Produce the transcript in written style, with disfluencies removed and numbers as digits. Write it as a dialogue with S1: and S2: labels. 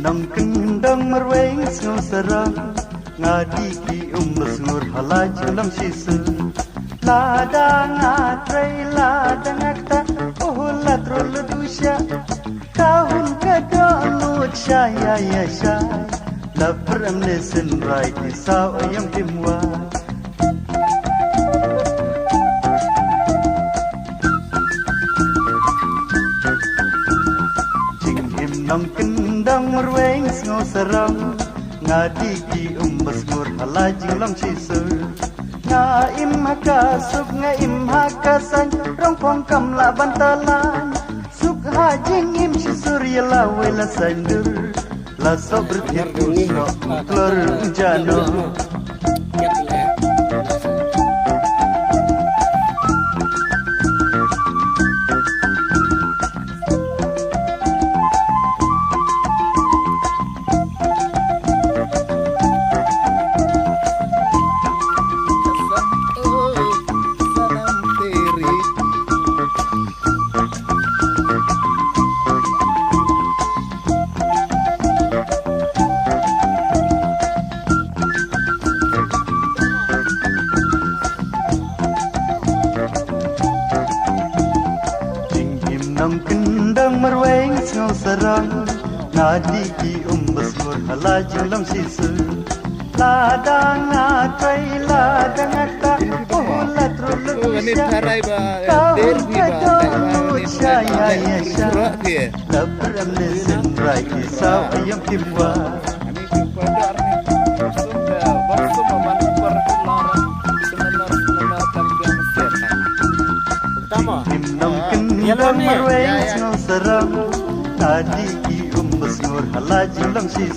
S1: nong kyndong marwei sngew sarong ngadi ki mesngur halaj lam sisu ladang atrai ladang akta la trul dusya kahun kado lut syaya ya syai la pram listen right sao ayam timwa nong kyndong marwei sngew sarong ngadi ki mesngur halaj lam sisu nga im haka suk nga im haka san rong pong kam la bantalan suk ha jing im surya la wela sandur la sabr titu no klor jano nong kyndong marwei sngew sarong ngadi ki mesngur halaj lam sisu ladang atrai ladang akta la trul dusya kahun kado lut syaya ya syai la pram listen right sao ayam timwa nong kyndong marwei sngew sarong ngadi ki mesngur halaj lam sisu